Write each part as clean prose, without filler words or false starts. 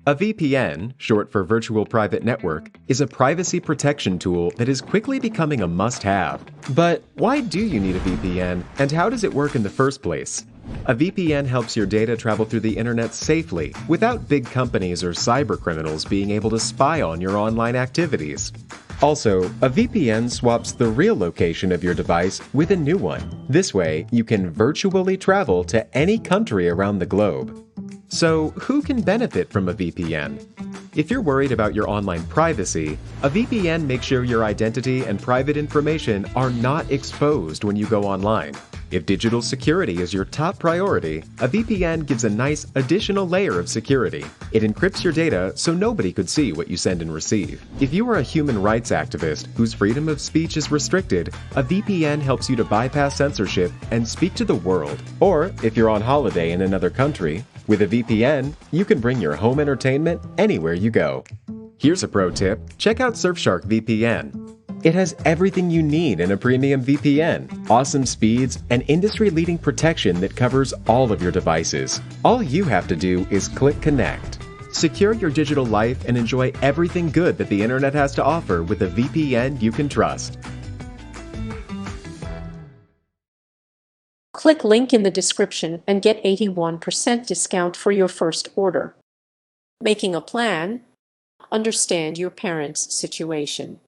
A VPN, short for Virtual Private Network, is a privacy protection tool that is quickly becoming a must-have. But why do you need a VPN, and how does it work in the first place? A VPN helps your data travel through the internet safely, without big companies or cybercriminals being able to spy on your online activities. Also, a VPN swaps the real location of your device with a new one. This way, you can virtually travel to any country around the globe. So, who can benefit from a VPN? If you're worried about your online privacy, a VPN makes sure your identity and private information are not exposed when you go online. If digital security is your top priority, a VPN gives a nice additional layer of security. It encrypts your data so nobody could see what you send and receive. If you are a human rights activist whose freedom of speech is restricted, a VPN helps you to bypass censorship and speak to the world. Or, if you're on holiday in another country, with a VPN, you can bring your home entertainment anywhere you go. Here's a pro tip: check out Surfshark VPN. It has everything you need in a premium VPN, awesome speeds, and industry-leading protection that covers all of your devices. All you have to do is click connect. Secure your digital life and enjoy everything good that the internet has to offer with a VPN you can trust. Click link in the description and get 81% discount for your first order. Making a plan. Understand your parents' situation.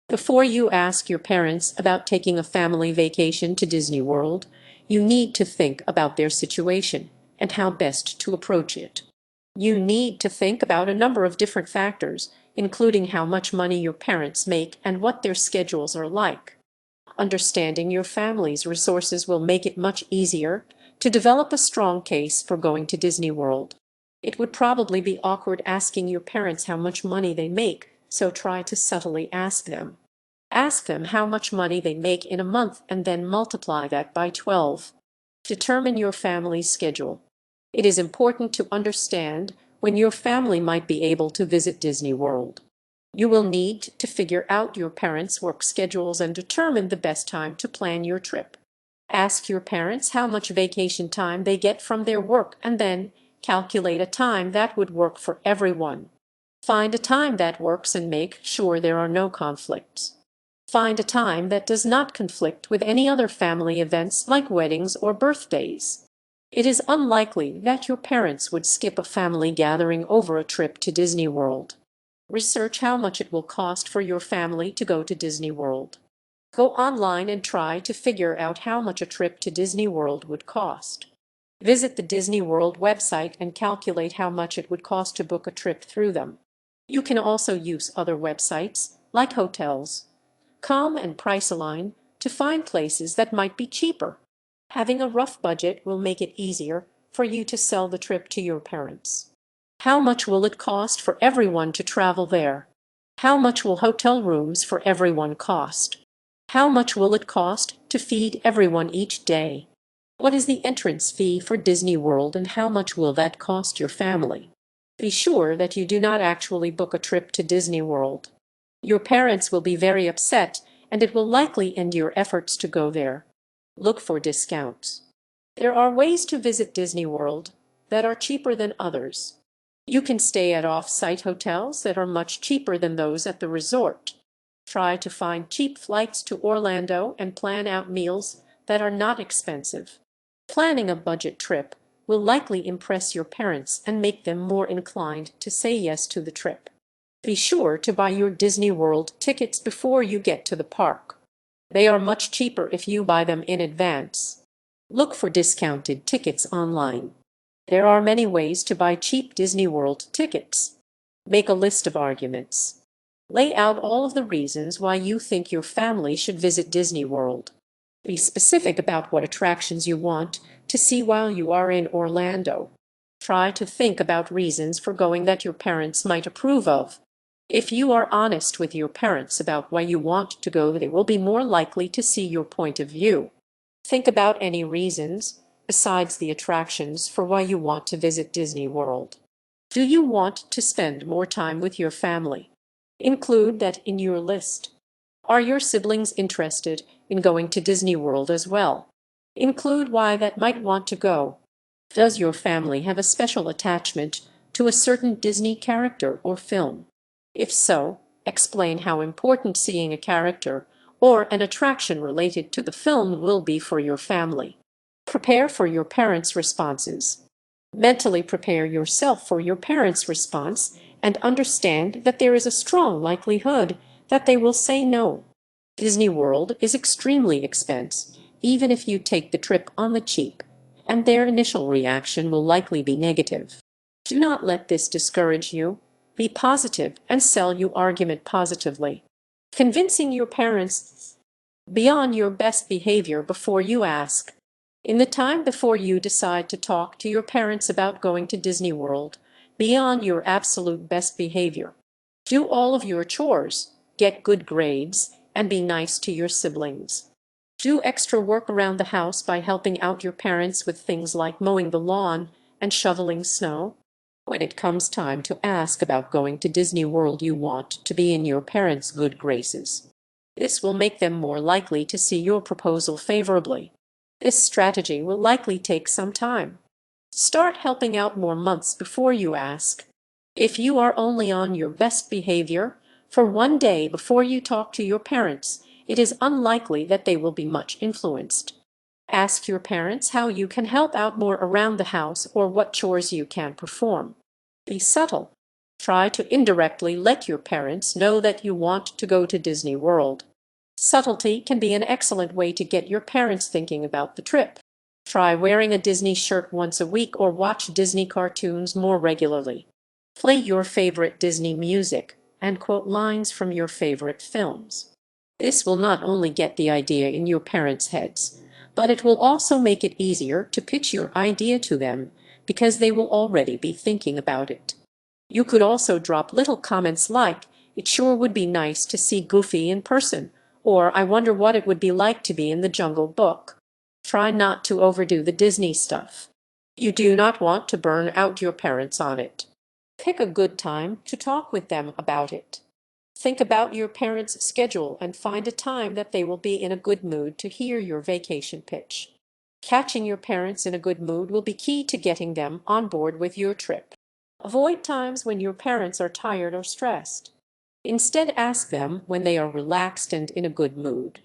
Before you ask your parents about taking a family vacation to Disney World, you need to think about their situation and how best to approach it. You need to think about a number of different factors, including how much money your parents make and what their schedules are like. Understanding your family's resources will make it much easier to develop a strong case for going to Disney World. It would probably be awkward asking your parents how much money they make, so try to subtly ask them. Ask them how much money they make in a month and then multiply that by 12. Determine your family's schedule. It is important to understand when your family might be able to visit Disney World. You will need to figure out your parents' work schedules and determine the best time to plan your trip. Ask your parents how much vacation time they get from their work and then calculate a time that would work for everyone. Find a time that works and make sure there are no conflicts. Find a time that does not conflict with any other family events like weddings or birthdays. It is unlikely that your parents would skip a family gathering over a trip to Disney World. Research how much it will cost for your family to go to Disney World. Go online and try to figure out how much a trip to Disney World would cost. Visit the Disney World website and calculate how much it would cost to book a trip through them. You can also use other websites, like Hotels.com and Priceline, to find places that might be cheaper. Having a rough budget will make it easier for you to sell the trip to your parents. How much will it cost for everyone to travel there? How much will hotel rooms for everyone cost? How much will it cost to feed everyone each day? What is the entrance fee for Disney World and how much will that cost your family? Be sure that you do not actually book a trip to Disney World. Your parents will be very upset, and it will likely end your efforts to go there. Look for discounts. There are ways to visit Disney World that are cheaper than others. You can stay at off-site hotels that are much cheaper than those at the resort. Try to find cheap flights to Orlando and plan out meals that are not expensive. Planning a budget trip will likely impress your parents and make them more inclined to say yes to the trip. Be sure to buy your Disney World tickets before you get to the park. They are much cheaper if you buy them in advance. Look for discounted tickets online. There are many ways to buy cheap Disney World tickets. Make a list of arguments. Lay out all of the reasons why you think your family should visit Disney World. Be specific about what attractions you want to see while you are in Orlando. Try to think about reasons for going that your parents might approve of. If you are honest with your parents about why you want to go, they will be more likely to see your point of view. Think about any reasons, besides the attractions, for why you want to visit Disney World. Do you want to spend more time with your family? Include that in your list. Are your siblings interested in going to Disney World as well? Include why that might want to go. Does your family have a special attachment to a certain Disney character or film? If so, explain how important seeing a character or an attraction related to the film will be for your family. Prepare for your parents' responses. Mentally prepare yourself for your parents' response and understand that there is a strong likelihood that they will say no. Disney World is extremely expensive, even if you take the trip on the cheap, and their initial reaction will likely be negative. Do not let this discourage you. Be positive and sell your argument positively. Convincing your parents. Be on your best behavior before you ask. In the time before you decide to talk to your parents about going to Disney World, be on your absolute best behavior. Do all of your chores, get good grades, and be nice to your siblings. Do extra work around the house by helping out your parents with things like mowing the lawn and shoveling snow. When it comes time to ask about going to Disney World, you want to be in your parents' good graces. This will make them more likely to see your proposal favorably. This strategy will likely take some time. Start helping out more months before you ask. If you are only on your best behavior for one day before you talk to your parents, it is unlikely that they will be much influenced. Ask your parents how you can help out more around the house or what chores you can perform. Be subtle. Try to indirectly let your parents know that you want to go to Disney World. Subtlety can be an excellent way to get your parents thinking about the trip. Try wearing a Disney shirt once a week or watch Disney cartoons more regularly. Play your favorite Disney music and quote lines from your favorite films. This will not only get the idea in your parents' heads, but it will also make it easier to pitch your idea to them because they will already be thinking about it. You could also drop little comments like, "It sure would be nice to see Goofy in person," or "I wonder what it would be like to be in the Jungle Book." Try not to overdo the Disney stuff. You do not want to burn out your parents on it. Pick a good time to talk with them about it. Think about your parents' schedule and find a time that they will be in a good mood to hear your vacation pitch. Catching your parents in a good mood will be key to getting them on board with your trip. Avoid times when your parents are tired or stressed. Instead, ask them when they are relaxed and in a good mood.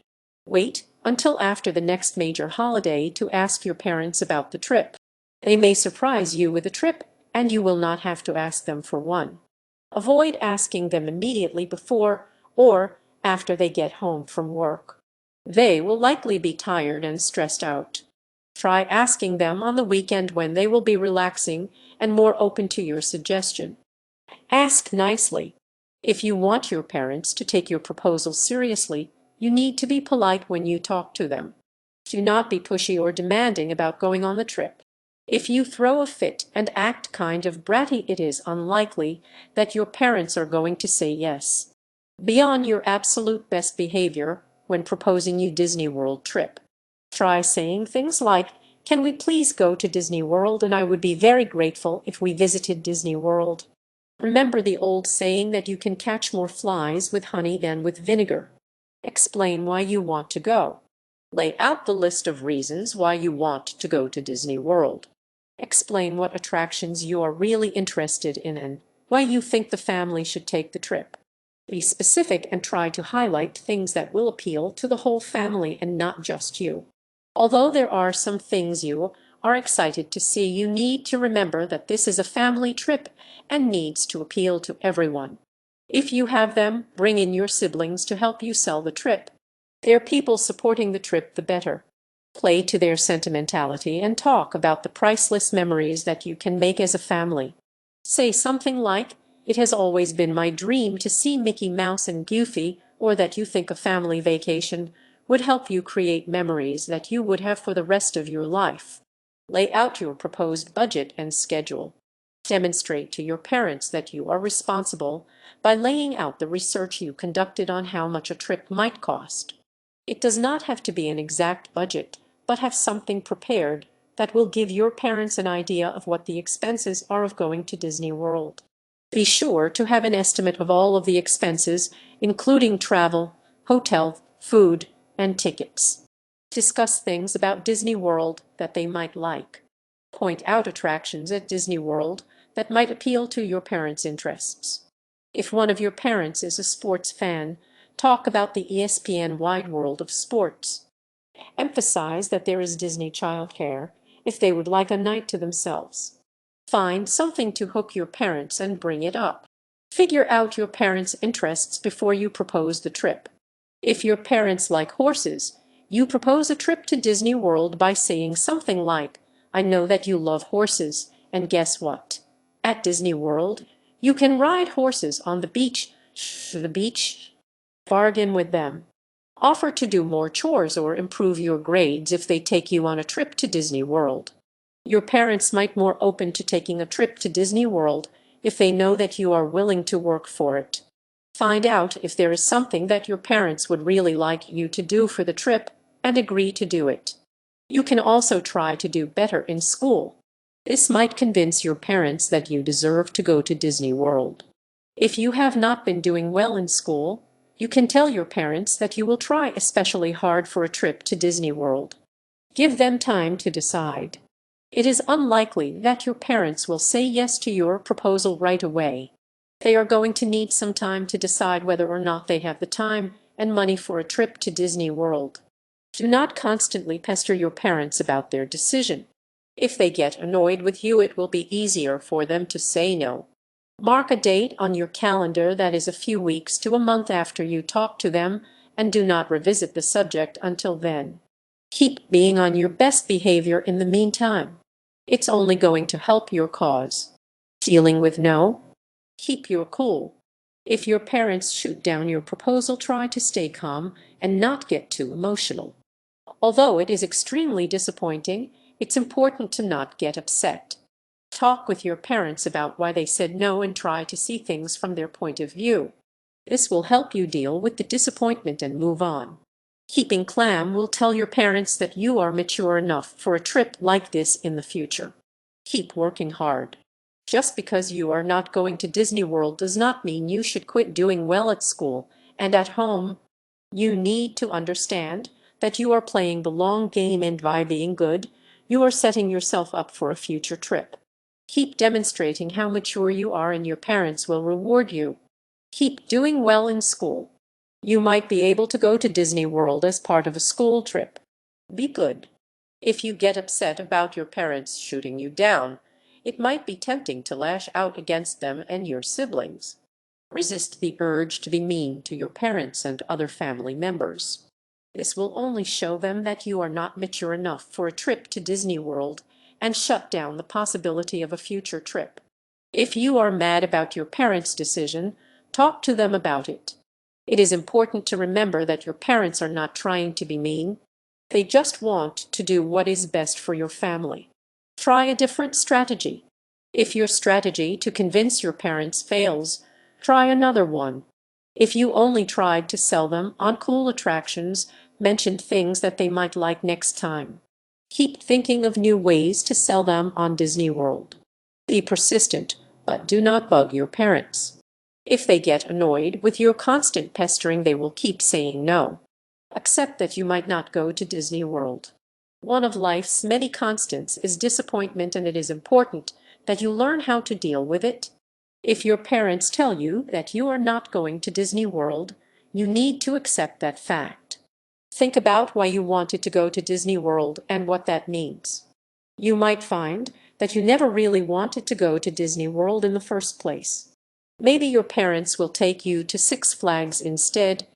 Wait until after the next major holiday to ask your parents about the trip. They may surprise you with a trip, and you will not have to ask them for one. Avoid asking them immediately before or after they get home from work. They will likely be tired and stressed out. Try asking them on the weekend when they will be relaxing and more open to your suggestion. Ask nicely. If you want your parents to take your proposal seriously, you need to be polite when you talk to them. Do not be pushy or demanding about going on the trip. If you throw a fit and act kind of bratty, it is unlikely that your parents are going to say yes. Be on your absolute best behavior when proposing your Disney World trip. Try saying things like, "Can we please go to Disney World, and I would be very grateful if we visited Disney World." Remember the old saying that you can catch more flies with honey than with vinegar. Explain why you want to go. Lay out the list of reasons why you want to go to Disney World. Explain what attractions you are really interested in and why you think the family should take the trip. Be specific and try to highlight things that will appeal to the whole family and not just you. Although there are some things you are excited to see, you need to remember that this is a family trip and needs to appeal to everyone. If you have them, bring in your siblings to help you sell the trip. They're people supporting the trip, the better. Play to their sentimentality and talk about the priceless memories that you can make as a family. Say something like, "It has always been my dream to see Mickey Mouse and Goofy," or that you think a family vacation would help you create memories that you would have for the rest of your life. Lay out your proposed budget and schedule. Demonstrate to your parents that you are responsible by laying out the research you conducted on how much a trip might cost. It does not have to be an exact budget, but have something prepared that will give your parents an idea of what the expenses are of going to Disney World. Be sure to have an estimate of all of the expenses, including travel, hotel, food, and tickets. Discuss things about Disney World that they might like. Point out attractions at Disney World that might appeal to your parents' interests. If one of your parents is a sports fan, talk about the ESPN wide world of sports. Emphasize that there is Disney childcare if they would like a night to themselves. Find something to hook your parents and bring it up. Figure out your parents' interests before you propose the trip. If your parents like horses, you propose a trip to Disney World by saying something like, "I know that you love horses, and guess what? At Disney World, you can ride horses on the beach. The beach. Bargain with them. Offer to do more chores or improve your grades if they take you on a trip to Disney World." Your parents might more open to taking a trip to Disney World if they know that you are willing to work for it. Find out if there is something that your parents would really like you to do for the trip and agree to do it. You can also try to do better in school. This might convince your parents that you deserve to go to Disney World. If you have not been doing well in school, you can tell your parents that you will try especially hard for a trip to Disney World. Give them time to decide. It is unlikely that your parents will say yes to your proposal right away. They are going to need some time to decide whether or not they have the time and money for a trip to Disney World. Do not constantly pester your parents about their decision. If they get annoyed with you, it will be easier for them to say no. Mark a date on your calendar that is a few weeks to a month after you talk to them, and do not revisit the subject until then. Keep being on your best behavior in the meantime. It's only going to help your cause. Dealing with no? Keep your cool. If your parents shoot down your proposal, try to stay calm and not get too emotional. Although it is extremely disappointing, it's important to not get upset. Talk with your parents about why they said no and try to see things from their point of view. This will help you deal with the disappointment and move on. Keeping calm will tell your parents that you are mature enough for a trip like this in the future. Keep working hard. Just because you are not going to Disney World does not mean you should quit doing well at school and at home. You need to understand that you are playing the long game, and by being good, you are setting yourself up for a future trip. Keep demonstrating how mature you are and your parents will reward you. Keep doing well in school. You might be able to go to Disney World as part of a school trip. Be good. If you get upset about your parents shooting you down, it might be tempting to lash out against them and your siblings. Resist the urge to be mean to your parents and other family members. This will only show them that you are not mature enough for a trip to Disney World and shut down the possibility of a future trip. If you are mad about your parents' decision, talk to them about it. It is important to remember that your parents are not trying to be mean. They just want to do what is best for your family. Try a different strategy. If your strategy to convince your parents fails, try another one. If you only tried to sell them on cool attractions, mention things that they might like next time. Keep thinking of new ways to sell them on Disney World. Be persistent, but do not bug your parents. If they get annoyed with your constant pestering, they will keep saying no. Accept that you might not go to Disney World. One of life's many constants is disappointment, and it is important that you learn how to deal with it. If your parents tell you that you are not going to Disney World, you need to accept that fact. Think about why you wanted to go to Disney World and what that means. You might find that you never really wanted to go to Disney World in the first place. Maybe your parents will take you to Six Flags instead,